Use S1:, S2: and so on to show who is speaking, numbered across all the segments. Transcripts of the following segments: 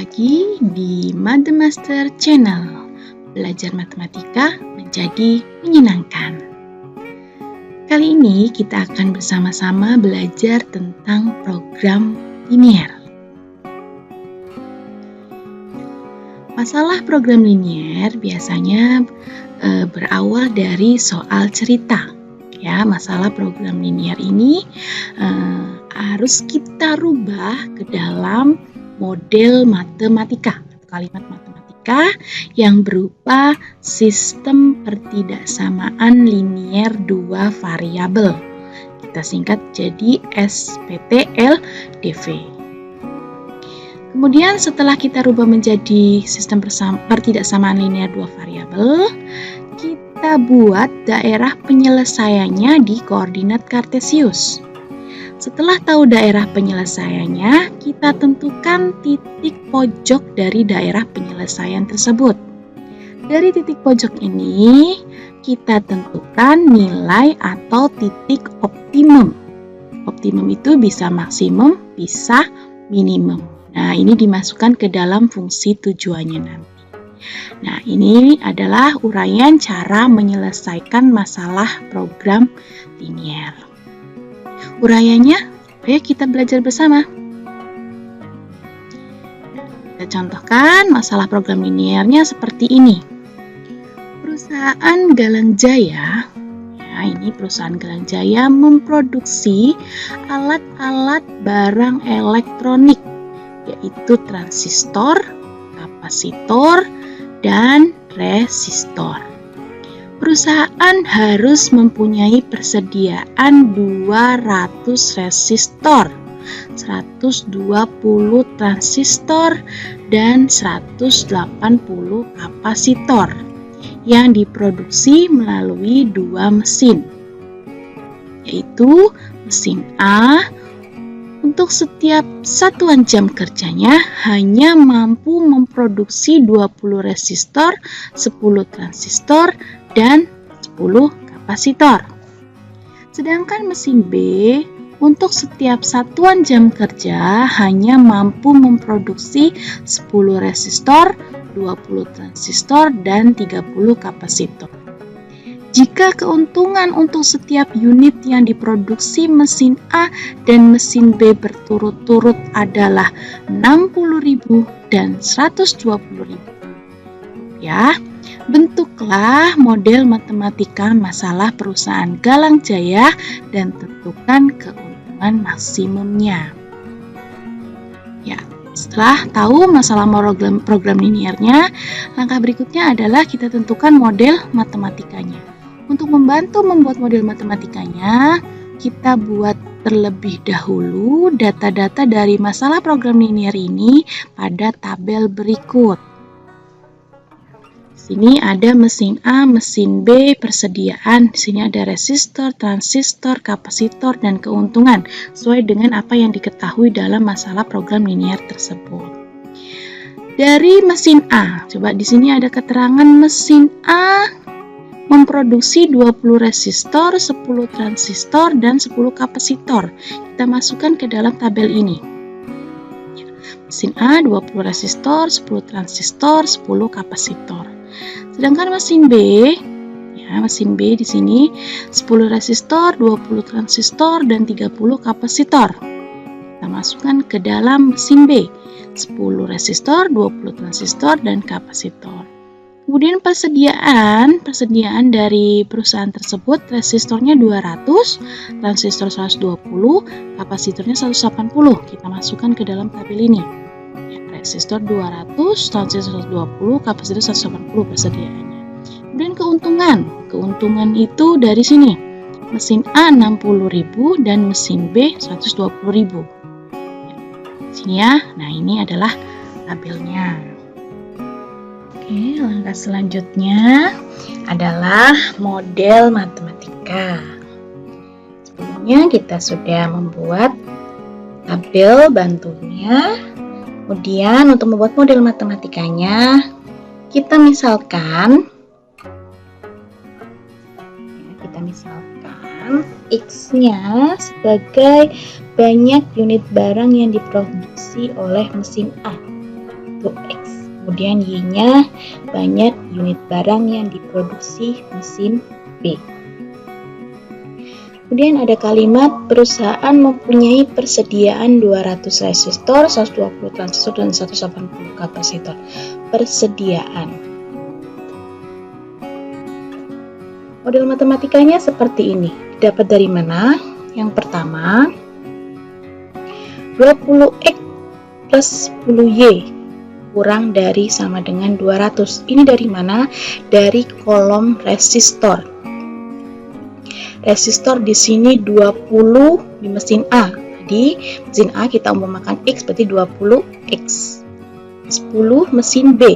S1: lagi di Mathemaster Channel. Belajar matematika menjadi menyenangkan. Kali ini kita akan bersama-sama belajar tentang program linier. Masalah program linier biasanya berawal dari soal cerita. Ya, masalah program linier ini harus kita rubah ke dalam model matematika, kalimat matematika yang berupa sistem pertidaksamaan linier dua variabel. Kita singkat jadi SPTLDV. Kemudian setelah kita rubah menjadi sistem pertidaksamaan linier dua variabel, kita buat daerah penyelesaiannya di koordinat kartesius. Setelah tahu daerah penyelesaiannya, kita tentukan titik pojok dari daerah penyelesaian tersebut. Dari titik pojok ini, kita tentukan nilai atau titik optimum. Optimum itu bisa maksimum, bisa minimum. Nah, ini dimasukkan ke dalam fungsi tujuannya nanti. Nah, ini adalah uraian cara menyelesaikan masalah program linier. Uraiannya, ayo kita belajar bersama. Kita contohkan masalah program liniernya seperti ini. Perusahaan Galang Jaya, ini perusahaan Galang Jaya memproduksi alat-alat barang elektronik, yaitu transistor, kapasitor, dan resistor. Perusahaan harus mempunyai persediaan 200 resistor, 120 transistor, dan 180 kapasitor yang diproduksi melalui dua mesin, yaitu mesin A untuk setiap satuan jam kerjanya hanya mampu memproduksi 20 resistor, 10 transistor, dan 10 kapasitor. Sedangkan mesin B untuk setiap satuan jam kerja hanya mampu memproduksi 10 resistor, 20 transistor, dan 30 kapasitor. Jika keuntungan untuk setiap unit yang diproduksi mesin A dan mesin B berturut-turut adalah 60.000 dan 120.000. Ya, bentuklah model matematika masalah perusahaan Galang Jaya dan tentukan keuntungan maksimumnya. Ya, setelah tahu masalah program liniernya, langkah berikutnya adalah kita tentukan model matematikanya. Untuk membantu membuat model matematikanya, kita buat terlebih dahulu data-data dari masalah program linier ini pada tabel berikut. Di sini ada mesin A, mesin B, persediaan. Di sini ada resistor, transistor, kapasitor, dan keuntungan sesuai dengan apa yang diketahui dalam masalah program linier tersebut. Dari mesin A, coba di sini ada keterangan mesin A memproduksi 20 resistor, 10 transistor, dan 10 kapasitor. Kita masukkan ke dalam tabel ini. Mesin A 20 resistor, 10 transistor, 10 kapasitor. Sedangkan mesin B, mesin B di sini 10 resistor, 20 transistor, dan 30 kapasitor. Kita masukkan ke dalam mesin B, 10 resistor, 20 transistor, dan kapasitor. Kemudian persediaan dari perusahaan tersebut, resistornya 200, transistor 120, kapasitornya 180. Kita masukkan ke dalam tabel ini. Resistor 200, transistor 120, kapasitor 180 persediaannya. Kemudian keuntungan itu dari sini. Mesin A 60.000 dan mesin B 120.000. Sini ya. Nah, ini adalah tabelnya. Oke, langkah selanjutnya adalah model matematika. Sebelumnya kita sudah membuat tabel bantunya. Kemudian untuk membuat model matematikanya, kita misalkan X-nya sebagai banyak unit barang yang diproduksi oleh mesin A. untuk X. Kemudian Y-nya banyak unit barang yang diproduksi mesin B. Kemudian ada kalimat perusahaan mempunyai persediaan 200 resistor, 120 transistor, dan 180 kapasitor. Persediaan. Model matematikanya seperti ini. Dapat dari mana? Yang pertama, 20X plus 10Y kurang dari sama dengan 200. Ini dari mana? Dari kolom resistor. Resistor di sini 20 di mesin A. Jadi mesin A kita umpamakan X berarti 20X. 10 mesin B.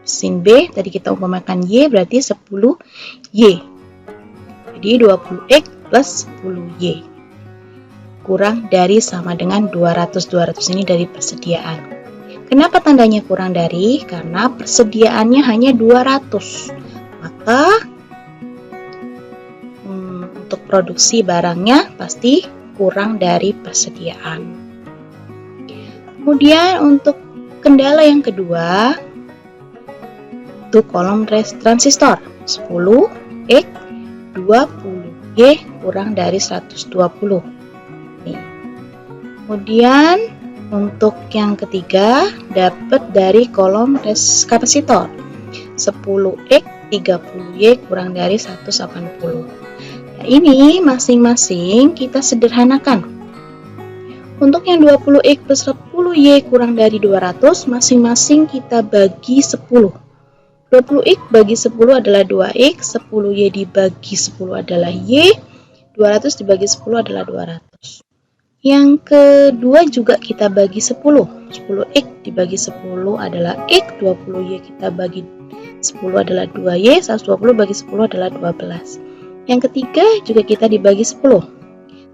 S1: Mesin B tadi kita umpamakan Y berarti 10Y. Jadi 20X plus 10Y kurang dari sama dengan 200. 200 ini dari persediaan. Kenapa tandanya kurang dari? Karena persediaannya hanya 200. Maka untuk produksi barangnya pasti kurang dari persediaan. Kemudian untuk kendala yang kedua, itu kolom transistor 10X 20Y kurang dari 120. Kemudian untuk yang ketiga dapat dari kolom kapasitor 10X 30Y kurang dari 180. Nah, ini masing-masing kita sederhanakan. Untuk yang 20X plus 10Y kurang dari 200, masing-masing kita bagi 10. 20X bagi 10 adalah 2X, 10Y dibagi 10 adalah Y, 200 dibagi 10 adalah 200. Yang kedua juga kita bagi 10. 10X dibagi 10 adalah X, 20Y kita bagi 10 adalah 2Y, 120 bagi 10 adalah 12. Yang ketiga juga kita dibagi 10.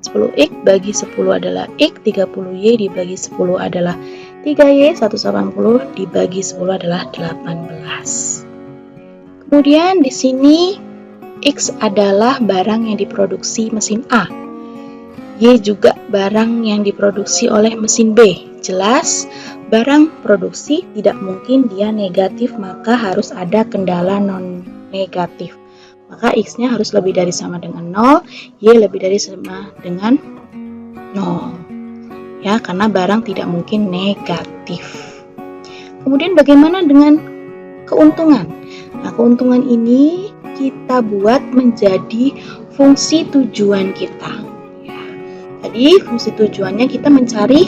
S1: 10X bagi 10 adalah X, 30Y dibagi 10 adalah 3Y, 180 dibagi 10 adalah 18. Kemudian di sini X adalah barang yang diproduksi mesin A. Y juga barang yang diproduksi oleh mesin B. Jelas, barang produksi tidak mungkin dia negatif, maka harus ada kendala non-negatif. Maka X-nya harus lebih dari sama dengan 0, Y lebih dari sama dengan 0. Ya, karena barang tidak mungkin negatif. Kemudian bagaimana dengan keuntungan? Nah, keuntungan ini kita buat menjadi fungsi tujuan kita. Jadi fungsi tujuannya kita mencari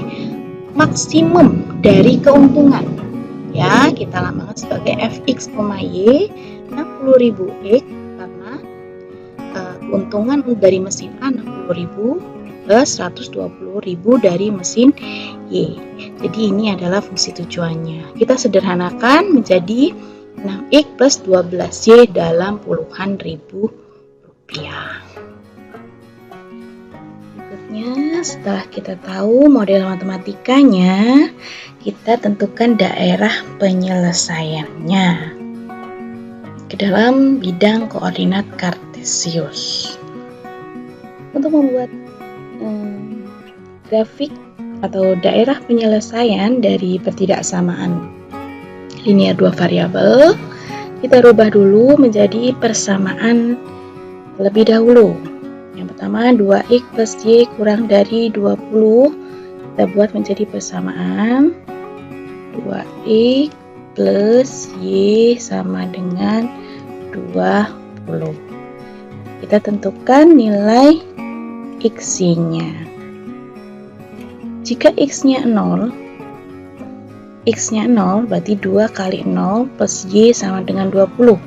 S1: maksimum dari keuntungan. Ya, kita lambangkan sebagai fx, y 60.000 x karena keuntungan dari mesin A 60.000 plus 120.000 dari mesin Y. Jadi ini adalah fungsi tujuannya. Kita sederhanakan menjadi 6x plus 12y dalam puluhan ribu rupiah. Setelah kita tahu model matematikanya, kita tentukan daerah penyelesaiannya ke dalam bidang koordinat kartesius. Untuk membuat grafik atau daerah penyelesaian dari pertidaksamaan linear dua variabel, kita rubah dulu menjadi persamaan terlebih dahulu. Yang pertama 2x plus y kurang dari 20, kita buat menjadi persamaan 2x plus y sama dengan 20. Kita tentukan nilai x-nya. Jika x-nya 0, berarti 2 kali 0 plus y sama dengan 20.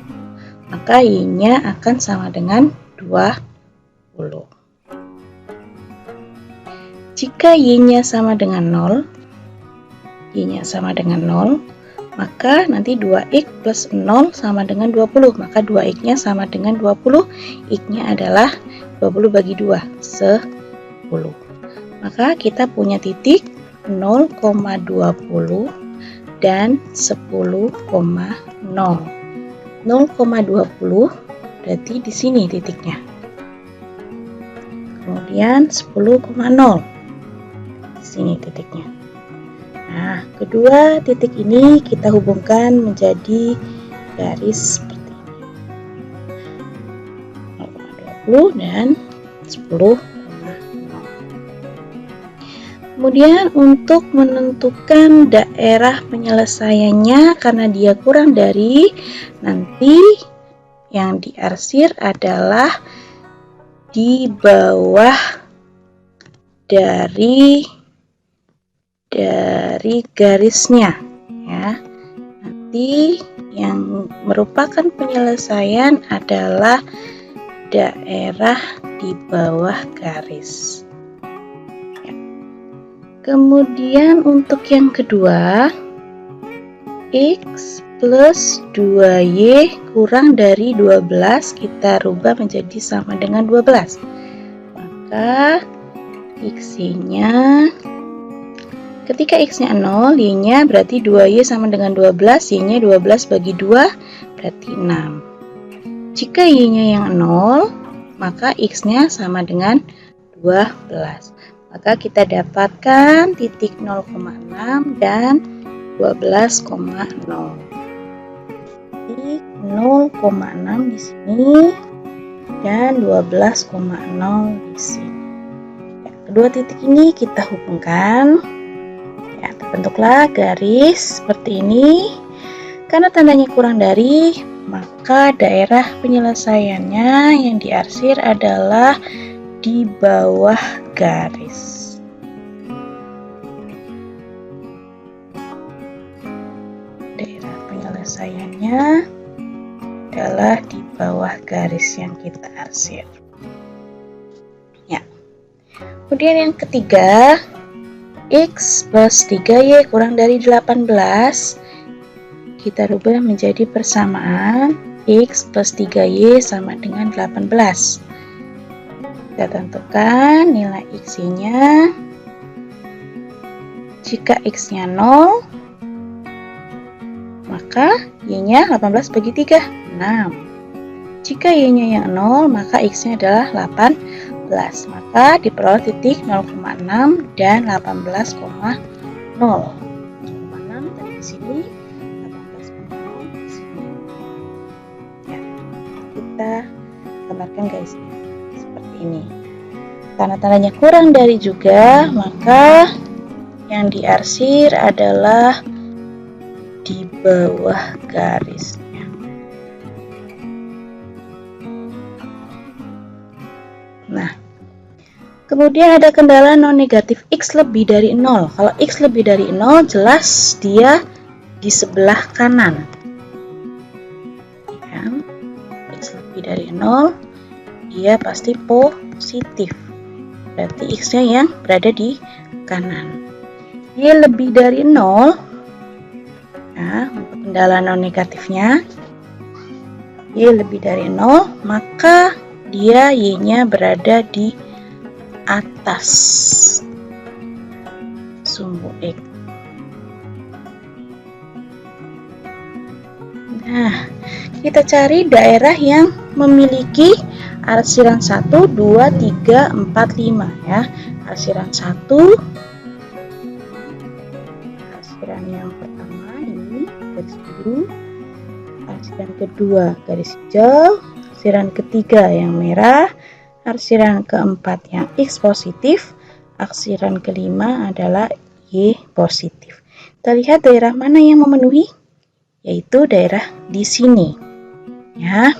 S1: Maka y-nya akan sama dengan 20. Jika y-nya sama dengan 0, maka nanti 2x plus 0 sama dengan 20. Maka 2x-nya sama dengan 20. X-nya adalah 20 bagi 2, 10. Maka kita punya titik 0,20 dan 10,0. 0,20 berarti di sini titiknya. Kemudian 10,0 di sini titiknya. Nah, kedua titik ini kita hubungkan menjadi garis seperti ini. 0,20 dan 10,0. Kemudian untuk menentukan daerah penyelesaiannya, karena dia kurang dari, nanti yang diarsir adalah di bawah dari garisnya, ya. Nanti yang merupakan penyelesaian adalah daerah di bawah garis. Kemudian untuk yang kedua, X plus 2Y kurang dari 12 kita rubah menjadi sama dengan 12. Maka X-nya, ketika X-nya 0, Y-nya berarti 2Y sama dengan 12, Y-nya 12 bagi 2 berarti 6. Jika Y-nya yang 0, maka X-nya sama dengan 12. Maka kita dapatkan titik 0,6 dan 12,0. Titik 0,6 di sini dan 12,0 di sini. Ya, kedua titik ini kita hubungkan. Ya, terbentuklah garis seperti ini. Karena tandanya kurang dari, maka daerah penyelesaiannya yang diarsir adalah di bawah garis. Daerah penyelesaiannya adalah di bawah garis yang kita arsir. Ya. Kemudian yang ketiga, X plus 3Y kurang dari 18. Kita rubah menjadi persamaan X plus 3Y sama dengan 18. Kita tentukan nilai X-nya. Jika X-nya 0, maka Y-nya 18 bagi 3, 6. Jika Y-nya yang 0, maka X-nya adalah 18. Maka diperoleh titik 0,6 dan 18,0. 0,6 tadi di sini, 18,0 di sini. Ya, kita gambarkan garisnya seperti ini. Karena tandanya kurang dari juga, maka yang diarsir adalah di bawah garisnya. Nah, kemudian ada kendala non negatif X lebih dari 0. Kalau X lebih dari 0, jelas dia di sebelah kanan. Ya, X lebih dari 0, dia pasti positif. Berarti X-nya yang berada di kanan. Y lebih dari 0. Nah, untuk kendala non negatifnya, Y lebih dari 0, maka dia Y-nya berada di atas sumbu X. Nah, kita cari daerah yang memiliki arsiran 1, 2, 3, 4, 5 ya. Arsiran 1, arsiran yang pertama ini garis biru, arsiran kedua garis hijau, arsiran ketiga yang merah, arsiran keempat yang X positif, arsiran kelima adalah Y positif. Kita lihat daerah mana yang memenuhi, yaitu daerah di sini ya.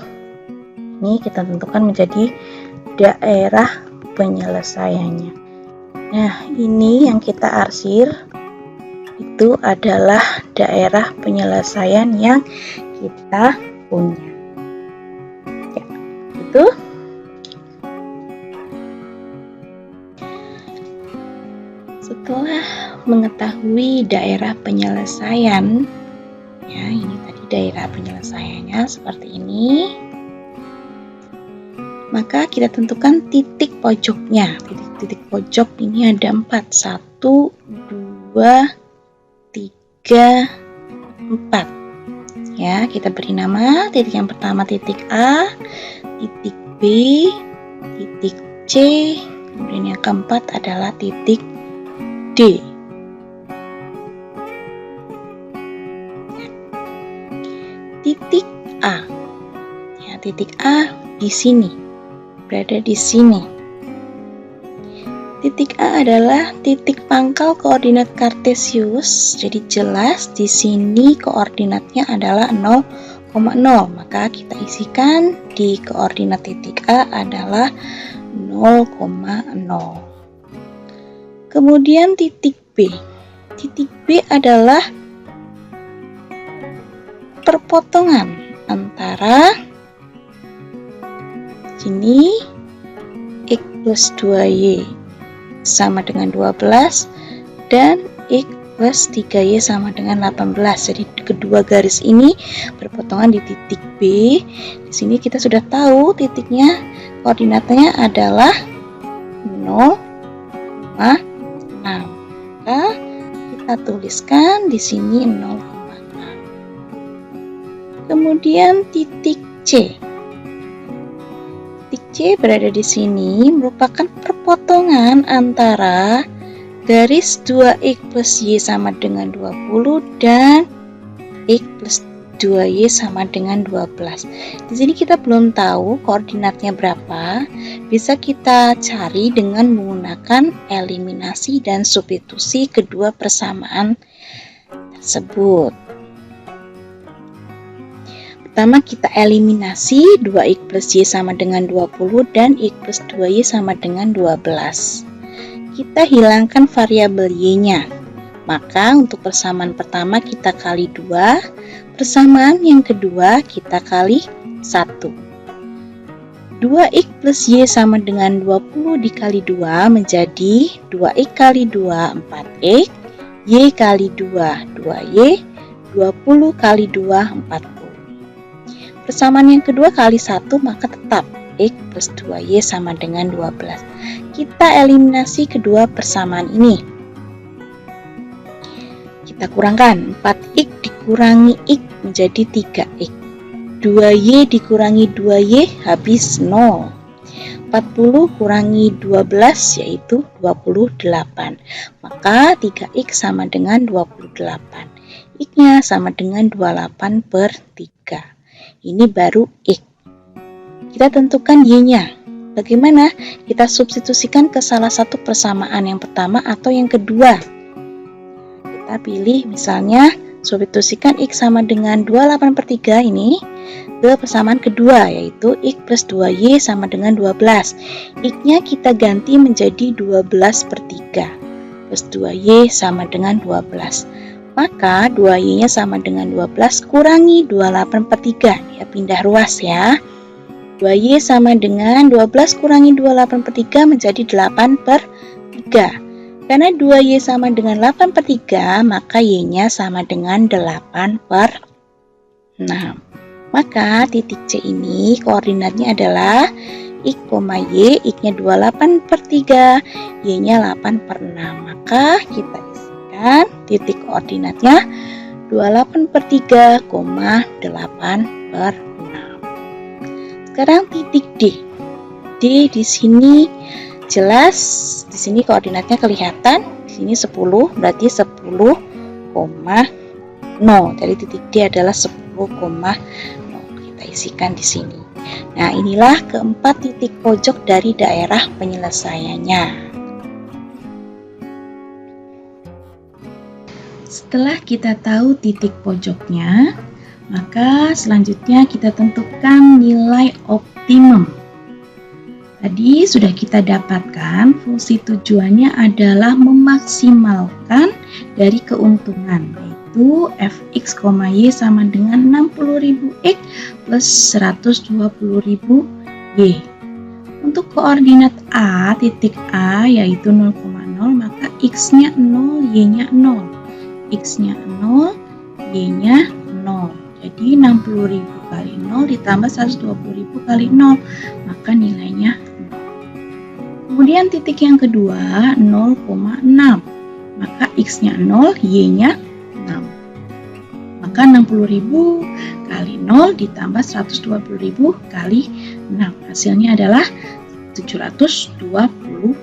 S1: Ini kita tentukan menjadi daerah penyelesaiannya. Nah, ini yang kita arsir itu adalah daerah penyelesaian yang kita punya. Ya, itu. Setelah mengetahui daerah penyelesaian, ya ini tadi daerah penyelesaiannya seperti ini. Maka kita tentukan titik pojoknya. Titik pojok ini ada 4. 1, 2, 3, 4. Ya, kita beri nama. Titik yang pertama titik A, titik B, titik C, kemudian yang keempat adalah titik D. Ya, titik A di sini, berada di sini. Titik A adalah titik pangkal koordinat kartesius, jadi jelas di sini koordinatnya adalah 0,0, maka kita isikan di koordinat titik A adalah 0,0. Kemudian titik B. Titik B adalah perpotongan antara sini X plus 2Y sama dengan 12 dan X plus 3Y sama dengan 18. Jadi kedua garis ini berpotongan di titik B. Di sini kita sudah tahu titiknya, koordinatnya adalah 0,6. Maka kita tuliskan di sini 0,6. Kemudian titik C. Titik C berada di sini merupakan perpotongan antara garis 2x plus y sama dengan 20 dan x plus 2y sama dengan 12. Di sini kita belum tahu koordinatnya berapa. Bisa kita cari dengan menggunakan eliminasi dan substitusi kedua persamaan tersebut. Pertama kita eliminasi 2x plus y sama dengan 20 dan x plus 2y sama dengan 12. Kita hilangkan variabel y-nya. Maka untuk persamaan pertama kita kali 2, persamaan yang kedua kita kali 1. 2x plus y sama dengan 20 dikali 2 menjadi 2x kali 2 4x, y kali 2 2y, 20 kali 2 40. Persamaan yang kedua kali 1 maka tetap x plus 2y sama dengan 12. Kita eliminasi kedua persamaan ini. Kita kurangkan 4x dikurangi x menjadi 3x. 2y dikurangi 2y habis 0. 40 kurangi 12 yaitu 28. Maka 3x sama dengan 28. X-nya sama dengan 28 per 3. Ini baru X. Kita tentukan Y-nya. Bagaimana? Kita substitusikan ke salah satu persamaan yang pertama atau yang kedua. Kita pilih misalnya substitusikan X sama dengan 28 per 3 ini ke persamaan kedua, yaitu X plus 2Y sama dengan 12. X-nya kita ganti menjadi 12 per 3 plus 2Y sama dengan 12. Maka 2y-nya sama dengan 12 kurangi 28 per 3. Dia pindah ruas ya. 2y sama dengan 12 kurangi 28 per 3 menjadi 8 per 3. Karena 2y sama dengan 8 per 3, maka y-nya sama dengan 8 per 6. Maka titik C ini koordinatnya adalah X, Y, X-nya 28 per 3, Y-nya 8 per 6. Maka kita titik koordinatnya 28 per 3, 8 per 6. Sekarang titik D. D di sini jelas, di sini koordinatnya kelihatan. Di sini 10, berarti 10,0. Jadi titik D adalah 10,0. Kita isikan di sini. Nah, inilah keempat titik pojok dari daerah penyelesaiannya. Setelah kita tahu titik pojoknya, maka selanjutnya kita tentukan nilai optimum. Tadi sudah kita dapatkan fungsi tujuannya adalah memaksimalkan dari keuntungan, yaitu fx, y sama dengan 60.000x plus 120.000y. Untuk koordinat A, titik A yaitu 0,0, maka x-nya 0, y-nya 0. X-nya 0, Y-nya 0. Jadi 60.000 kali 0 ditambah 120.000 kali 0, maka nilainya 0. Kemudian titik yang kedua 0,6, maka X-nya 0, Y-nya 6. Maka 60.000 kali 0 ditambah 120.000 kali 6. Hasilnya adalah 720.000.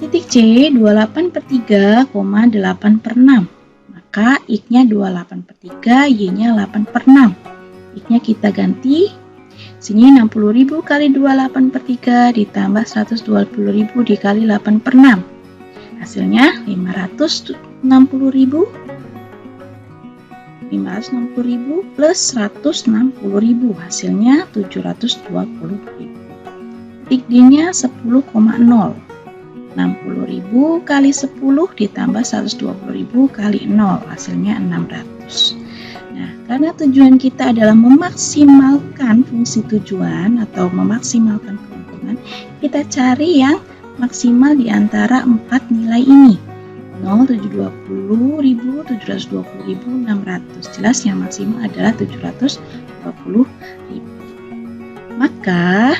S1: Titik C 28 per 3, 8 per 6. Maka X-nya 28 per 3, Y-nya 8 per 6. X-nya kita ganti. Sini 60.000 kali 28/3 ditambah 120.000 dikali 8/6. Hasilnya 560.000 plus 160.000, hasilnya 720.000. Titik D-nya 10,0. 60.000 kali 10 ditambah 120.000 kali 0, hasilnya 600. Nah, karena tujuan kita adalah memaksimalkan fungsi tujuan atau memaksimalkan keuntungan, kita cari yang maksimal di antara 4 nilai ini. 0, 720.000, 720.000, 600. Jelas yang maksimal adalah 720.000. Maka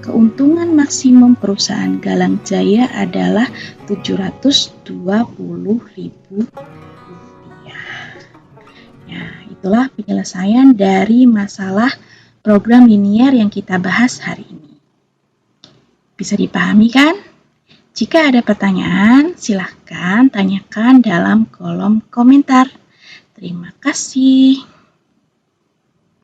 S1: keuntungan maksimum perusahaan Galang Jaya adalah 720.000 rupiah. Ya, itulah penyelesaian dari masalah program linier yang kita bahas hari ini. Bisa dipahami kan? Jika ada pertanyaan, silahkan tanyakan dalam kolom komentar. Terima kasih.